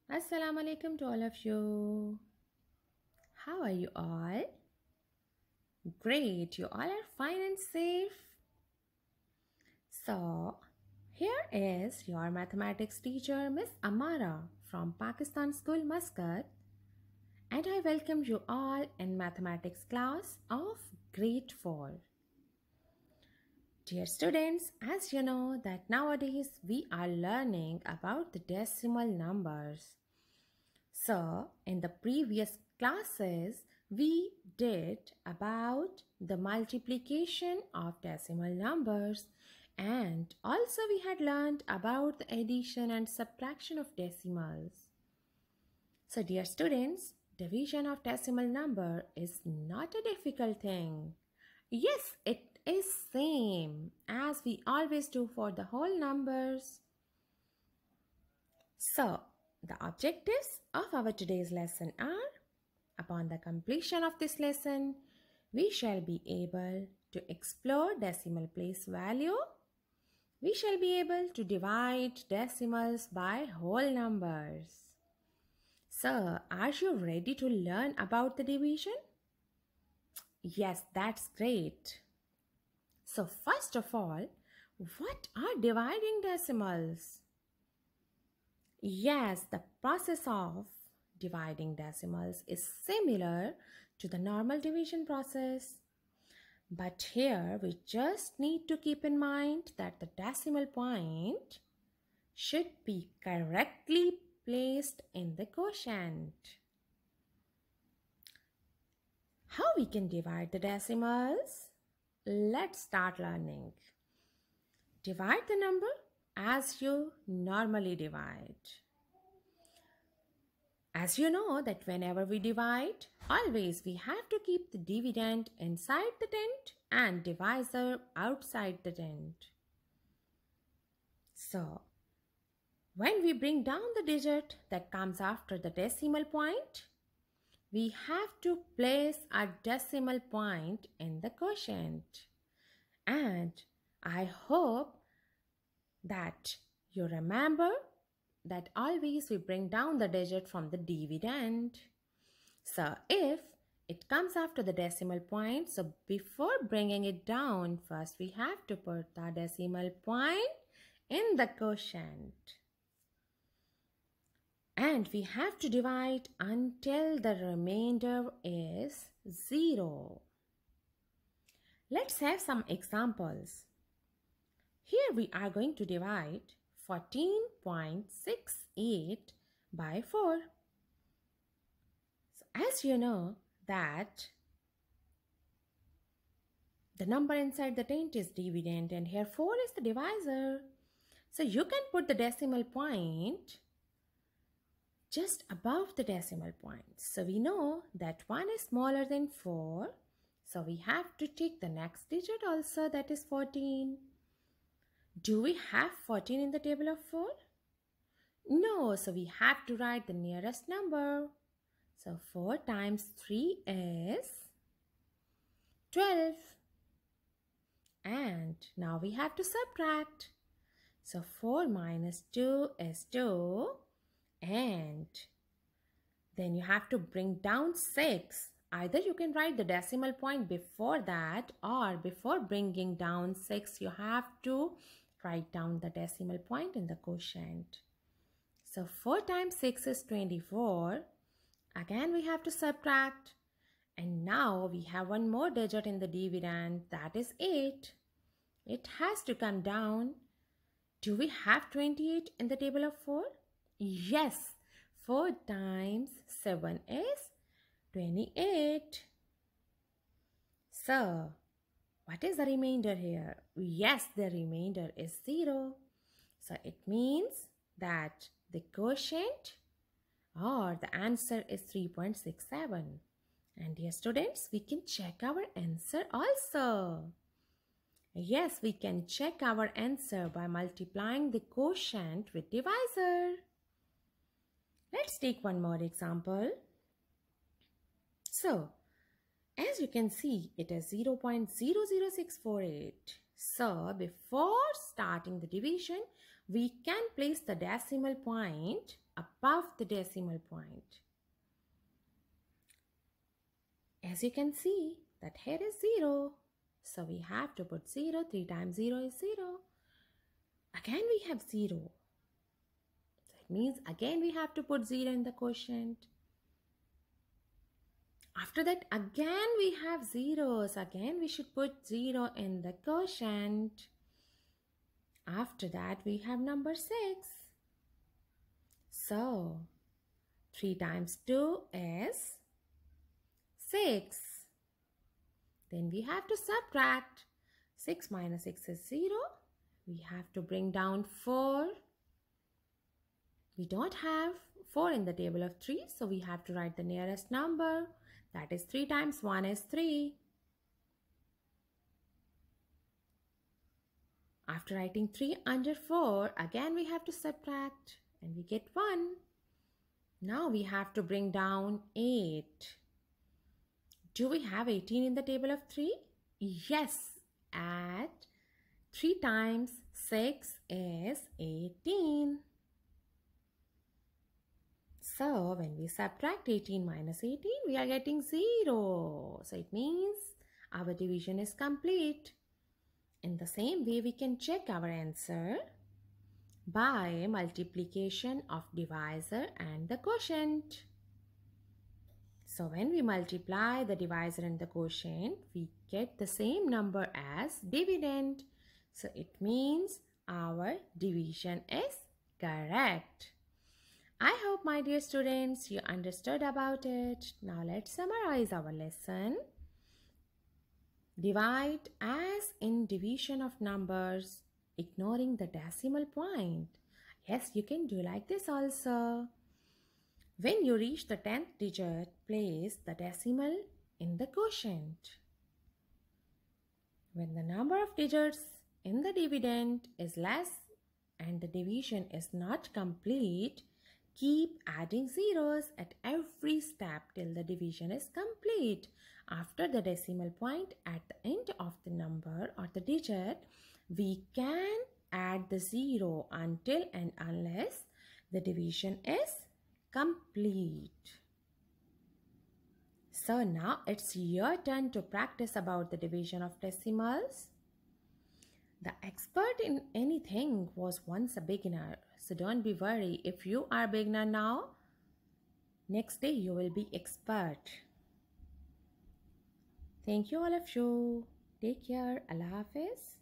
Assalamu alaikum to all of you. How are you all? Great, you all are fine and safe. So, here is your mathematics teacher, Miss Amara from Pakistan School, Muscat, and I welcome you all in mathematics class of grade 4. Dear students, as you know that nowadays we are learning about the decimal numbers. So, in the previous classes, we did about the multiplication of decimal numbers, and also we had learned about the addition and subtraction of decimals. So, dear students, division of decimal number is not a difficult thing. Yes, it is same as we always do for the whole numbers. So, the objectives of our today's lesson are: upon the completion of this lesson, we shall be able to explore decimal place value. We shall be able to divide decimals by whole numbers. So, are you ready to learn about the division? Yes, that's great. So, first of all, what are dividing decimals? Yes, the process of dividing decimals is similar to the normal division process. But here we just need to keep in mind that the decimal point should be correctly placed in the quotient. How we can divide the decimals? Let's start learning. Divide the number as you normally divide. As you know that whenever we divide, always we have to keep the dividend inside the tent and divisor outside the tent. So, when we bring down the digit that comes after the decimal point, we have to place a decimal point in the quotient. And I hope that you remember that always we bring down the digit from the dividend. So if it comes after the decimal point, so before bringing it down, first we have to put the decimal point in the quotient. And we have to divide until the remainder is 0. Let's have some examples. Here we are going to divide 14.68 by 4. So as you know that the number inside the tent is dividend and here 4 is the divisor. So you can put the decimal point just above the decimal point. So we know that 1 is smaller than 4. So we have to take the next digit also, that is 14. Do we have 14 in the table of 4? No, so we have to write the nearest number. So 4 times 3 is 12. And now we have to subtract. So 4 minus 2 is 2. And then you have to bring down 6. Either you can write the decimal point before that, or before bringing down 6, you have to write down the decimal point in the quotient. So 4 times 6 is 24. Again we have to subtract. And now we have one more digit in the dividend, that is 8. It has to come down. Do we have 28 in the table of 4? Yes. 4 times 7 is 28. So, what is the remainder here? Yes, the remainder is 0. So, it means that the quotient or the answer is 3.67. And dear students, we can check our answer also. Yes, we can check our answer by multiplying the quotient with divisor. Let's take one more example. So, as you can see, it is 0.00648. So, before starting the division, we can place the decimal point above the decimal point. As you can see, that here is 0. So we have to put 0. 3 times 0 is 0. Again we have 0. So it means again we have to put 0 in the quotient. After that, again we have zeros. Again we should put 0 in the quotient. After that, we have number 6. So, 3 times 2 is 6. Then we have to subtract. 6 minus 6 is 0. We have to bring down 4. We don't have 4 in the table of 3, so we have to write the nearest number. That is 3 times 1 is 3. After writing 3 under 4, again we have to subtract and we get 1. Now we have to bring down 8. Do we have 18 in the table of 3? Yes, at 3 times 6 is 18. So when we subtract 18 minus 18, we are getting 0. So it means our division is complete. In the same way, we can check our answer by multiplication of divisor and the quotient. So when we multiply the divisor and the quotient, we get the same number as dividend. So it means our division is correct. I hope, my dear students, you understood about it. Now let's summarize our lesson. Divide as in division of numbers, ignoring the decimal point. Yes, you can do like this also. When you reach the 10th digit, place the decimal in the quotient. When the number of digits in the dividend is less and the division is not complete, keep adding zeros at every step till the division is complete. After the decimal point at the end of the number or the digit, we can add the 0 until and unless the division is complete. So now it's your turn to practice about the division of decimals. The expert in anything was once a beginner, so don't be worried. If you are a beginner now, next day you will be expert. Thank you all of you. Take care. Allah Hafiz.